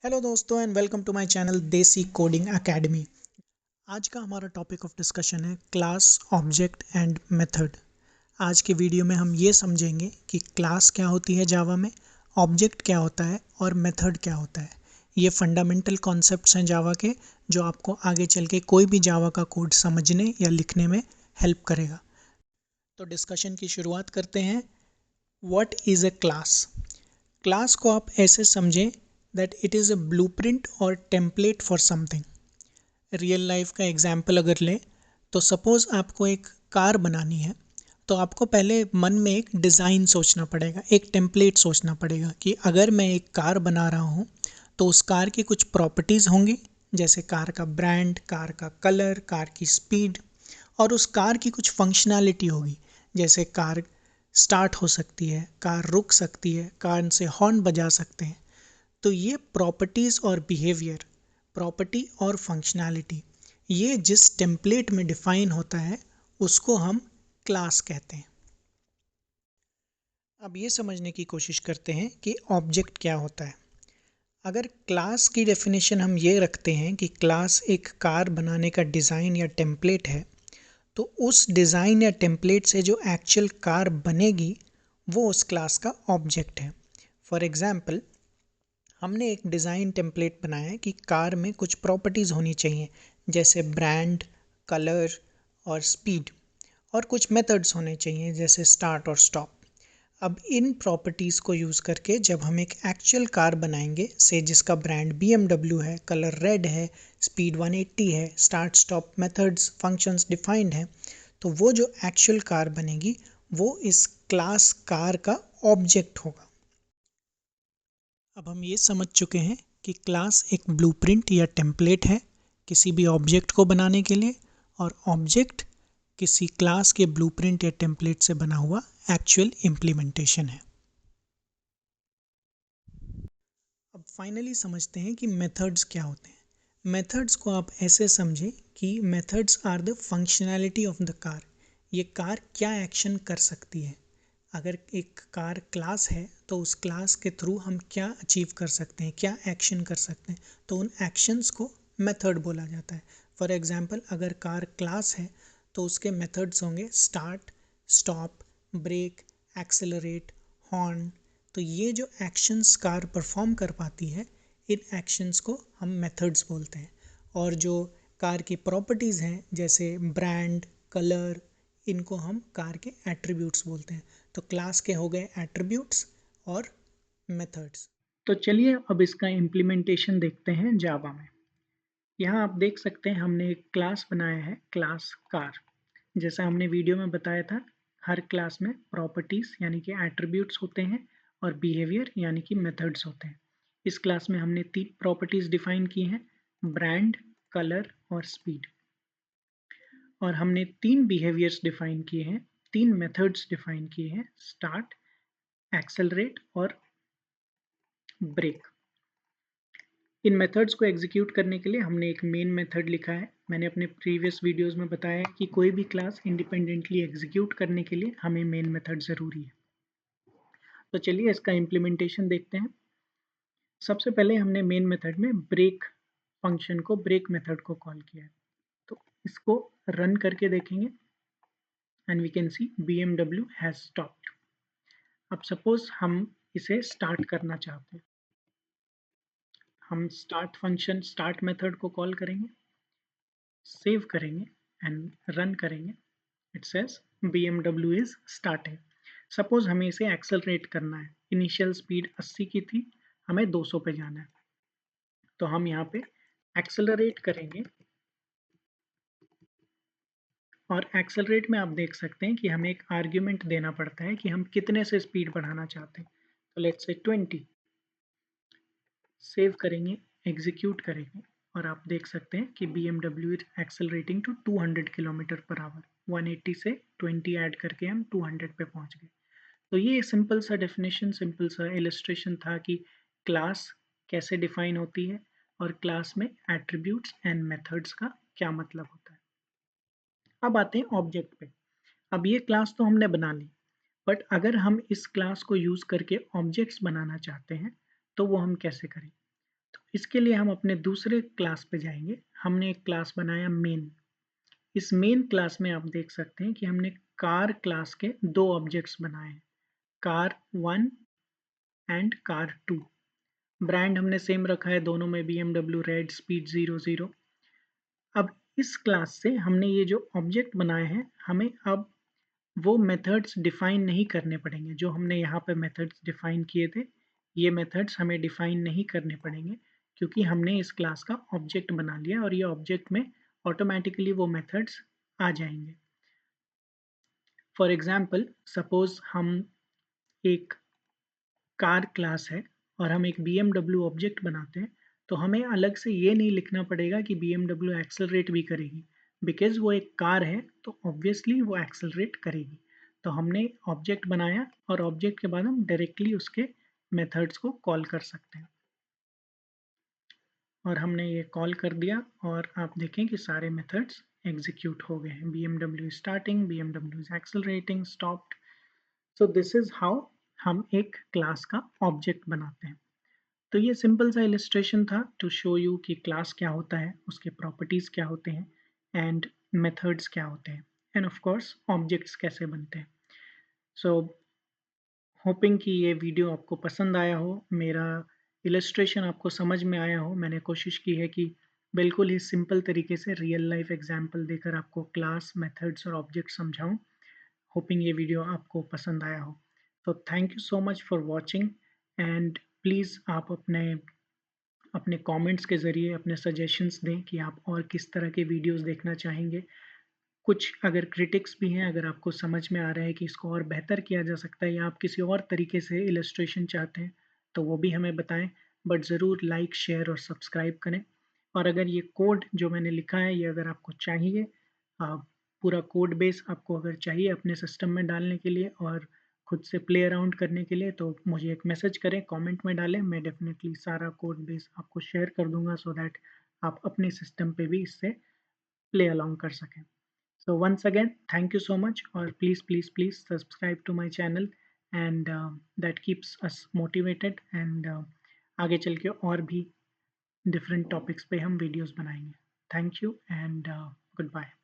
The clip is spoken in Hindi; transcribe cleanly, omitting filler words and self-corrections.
हेलो दोस्तों and welcome to my channel Desi coding academy. आज का हमारा टॉपिक ऑफ डिस्कशन है क्लास, ऑब्जेक्ट एंड मेथड। आज के वीडियो में हम ये समझेंगे कि क्लास क्या होती है जावा में, ऑब्जेक्ट क्या होता है और मेथड क्या होता है। ये फंडामेंटल कॉन्सेप्ट्स हैं जावा के, जो आपको आगे चल के कोई भी जावा का कोड समझने या लिखने में हेल्प करेगा। तो डिस्कशन की शुरुआत करते हैं। What is a class? Class को आप ऐसे समझें that it is a blueprint और template for something. Real life का एग्जाम्पल अगर लें तो सपोज़ आपको एक कार बनानी है, तो आपको पहले मन में एक डिज़ाइन सोचना पड़ेगा, एक टेम्पलेट सोचना पड़ेगा कि अगर मैं एक कार बना रहा हूँ तो उस कार की कुछ प्रॉपर्टीज़ होंगी, जैसे कार का ब्रांड, कार का कलर, कार की स्पीड, और उस कार की कुछ फंक्शनैलिटी होगी, जैसे कार स्टार्ट हो सकती है, कार रुक सकती है, कार से हॉर्न बजा सकते हैं। तो ये प्रॉपर्टीज़ और बिहेवियर, प्रॉपर्टी और फंक्शनैलिटी, ये जिस टेम्पलेट में डिफाइन होता है उसको हम क्लास कहते हैं। अब ये समझने की कोशिश करते हैं कि ऑब्जेक्ट क्या होता है। अगर क्लास की डेफिनेशन हम ये रखते हैं कि क्लास एक कार बनाने का डिज़ाइन या टेम्पलेट है, तो उस डिज़ाइन या टेम्पलेट से जो एक्चुअल कार बनेगी वो उस क्लास का ऑब्जेक्ट है। फॉर एग्ज़ाम्पल, हमने एक डिज़ाइन टेम्पलेट बनाया है कि कार में कुछ प्रॉपर्टीज़ होनी चाहिए, जैसे ब्रांड, कलर और स्पीड, और कुछ मेथड्स होने चाहिए जैसे स्टार्ट और स्टॉप। अब इन प्रॉपर्टीज़ को यूज़ करके जब हम एक एक्चुअल कार बनाएंगे, से जिसका ब्रांड BMW है, कलर रेड है, स्पीड 180 है, start stop methods functions defined हैं, तो वो जो एक्चुअल कार बनेगी वो इस क्लास कार का ऑब्जेक्ट होगा। अब हम ये समझ चुके हैं कि क्लास एक ब्लूप्रिंट या टेम्पलेट है किसी भी ऑब्जेक्ट को बनाने के लिए, और ऑब्जेक्ट किसी क्लास के ब्लूप्रिंट या टेम्पलेट से बना हुआ एक्चुअल इम्प्लीमेंटेशन है। अब फाइनली समझते हैं कि मेथड्स क्या होते हैं। मेथड्स को आप ऐसे समझें कि methods are the functionality of the car. ये कार क्या एक्शन कर सकती है। अगर एक कार क्लास है तो उस क्लास के थ्रू हम क्या अचीव कर सकते हैं, क्या एक्शन कर सकते हैं, तो उन एक्शंस को मेथड बोला जाता है। फॉर एग्जांपल, अगर कार क्लास है तो उसके मेथड्स होंगे start, stop, brake, accelerate, horn. तो ये जो एक्शंस कार परफॉर्म कर पाती है, इन एक्शंस को हम मेथड्स बोलते हैं। और जो कार की प्रॉपर्टीज़ हैं जैसे ब्रांड, कलर, इनको हम कार के एट्रीब्यूट्स बोलते हैं। तो क्लास के हो गए एट्रीब्यूट्स और मेथड्स। तो चलिए अब इसका इम्प्लीमेंटेशन देखते हैं जावा में। यहाँ आप देख सकते हैं हमने एक क्लास बनाया है, क्लास कार। जैसा हमने वीडियो में बताया था, हर क्लास में प्रॉपर्टीज़ यानी कि एट्रीब्यूट्स होते हैं और बिहेवियर यानी कि मेथड्स होते हैं। इस क्लास में हमने 3 प्रॉपर्टीज़ डिफाइन की हैं, ब्रांड, कलर और स्पीड। और हमने 3 बिहेवियर्स डिफाइन किए हैं, 3 मेथड्स डिफाइन किए हैं, स्टार्ट, एक्सेलरेट और ब्रेक। इन मेथड्स को एग्जीक्यूट करने के लिए हमने एक मेन मेथड लिखा है। मैंने अपने प्रीवियस वीडियोस में बताया है कि कोई भी क्लास इंडिपेंडेंटली एग्जीक्यूट करने के लिए हमें मेन मेथड ज़रूरी है। तो चलिए इसका इम्प्लीमेंटेशन देखते हैं। सबसे पहले हमने मेन मेथड में ब्रेक फंक्शन को, ब्रेक मेथड को कॉल किया है। तो इसको रन करके देखेंगे and we can see BMW has stopped. अब सपोज हम इसे स्टार्ट करना चाहते हैं, हम स्टार्ट फंक्शन, स्टार्ट मेथड को कॉल करेंगे, सेव करेंगे एंड रन करेंगे। It says BMW is starting. Suppose हमें इसे एक्सेलरेट करना है, इनिशियल स्पीड 80 की थी, हमें 200 पे जाना है, तो हम यहाँ पे एक्सेलरेट करेंगे। और एक्सेलरेट में आप देख सकते हैं कि हमें एक आर्ग्यूमेंट देना पड़ता है कि हम कितने से स्पीड बढ़ाना चाहते हैं। तो लेट्स से 20। सेव करेंगे, एग्जीक्यूट करेंगे, और आप देख सकते हैं कि BMW is accelerating to 200 kilometre per hour. 180 से 20 ऐड करके हम 200 पे पहुंच गए। तो ये सिंपल सा डेफिनेशन, सिंपल सा इलस्ट्रेशन था कि क्लास कैसे डिफाइन होती है और क्लास में एट्रीब्यूट्स एंड मेथड्स का क्या मतलब होता है। अब आते हैं ऑब्जेक्ट पे। अब ये क्लास तो हमने बना ली, बट अगर हम इस क्लास को यूज करके ऑब्जेक्ट्स बनाना चाहते हैं तो वो हम कैसे करें। तो इसके लिए हम अपने दूसरे क्लास पे जाएंगे। हमने एक क्लास बनाया मेन। इस मेन क्लास में आप देख सकते हैं कि हमने कार क्लास के दो ऑब्जेक्ट्स बनाए हैं, कार 1 एंड कार 2। ब्रांड हमने सेम रखा है दोनों में, BMW रेड स्पीड 00। अब इस क्लास से हमने ये जो ऑब्जेक्ट बनाए हैं, हमें अब वो मेथड्स डिफाइन नहीं करने पड़ेंगे जो हमने यहाँ पे मेथड्स डिफाइन किए थे। ये मेथड्स हमें डिफाइन नहीं करने पड़ेंगे क्योंकि हमने इस क्लास का ऑब्जेक्ट बना लिया और ये ऑब्जेक्ट में ऑटोमेटिकली वो मेथड्स आ जाएंगे। फॉर एग्जाम्पल, सपोज हम एक कार क्लास है और हम एक BMW ऑब्जेक्ट बनाते हैं, तो हमें अलग से ये नहीं लिखना पड़ेगा कि BMW एक्सेलरेट भी करेगी, बिकॉज वो एक कार है तो ऑब्वियसली वो एक्सेलरेट करेगी। तो हमने ऑब्जेक्ट बनाया और ऑब्जेक्ट के बाद हम डायरेक्टली उसके मेथड्स को कॉल कर सकते हैं। और हमने ये कॉल कर दिया और आप देखें कि सारे मेथड्स एग्जीक्यूट हो गए हैं। BMW starting, BMW is accelerating, stopped. So this is how हम एक क्लास का ऑब्जेक्ट बनाते हैं। तो ये सिंपल सा इलिस्ट्रेशन था टू शो यू कि क्लास क्या होता है, उसके प्रॉपर्टीज़ क्या होते हैं एंड मेथड्स क्या होते हैं, एंड ऑफ कोर्स ऑब्जेक्ट्स कैसे बनते हैं। सो होपिंग कि ये वीडियो आपको पसंद आया हो, मेरा इलस्ट्रेशन आपको समझ में आया हो। मैंने कोशिश की है कि बिल्कुल ही सिंपल तरीके से रियल लाइफ एग्जांपल देकर आपको क्लास, मेथड्स और ऑब्जेक्ट समझाऊं। होपिंग ये वीडियो आपको पसंद आया हो। तो thank you so much for watching and please आप अपने कमेंट्स के ज़रिए अपने सजेशंस दें कि आप और किस तरह के वीडियोस देखना चाहेंगे। कुछ अगर क्रिटिक्स भी हैं, अगर आपको समझ में आ रहा है कि इसको और बेहतर किया जा सकता है या आप किसी और तरीके से इलस्ट्रेशन चाहते हैं, तो वो भी हमें बताएं। बट ज़रूर लाइक, शेयर और सब्सक्राइब करें। और अगर ये कोड जो मैंने लिखा है, ये अगर आपको चाहिए, पूरा कोड बेस आपको अगर चाहिए अपने सिस्टम में डालने के लिए और खुद से प्ले अराउंड करने के लिए, तो मुझे एक मैसेज करें, कमेंट में डालें। मैं डेफिनेटली सारा कोड बेस आपको शेयर कर दूंगा सो दैट आप अपने सिस्टम पे भी इससे प्ले अलाउंग कर सकें। So once again, thank you so much, और please subscribe to my channel and that keeps us motivated and आगे चल के और भी different topics पे हम videos बनाएंगे। Thank you and goodbye.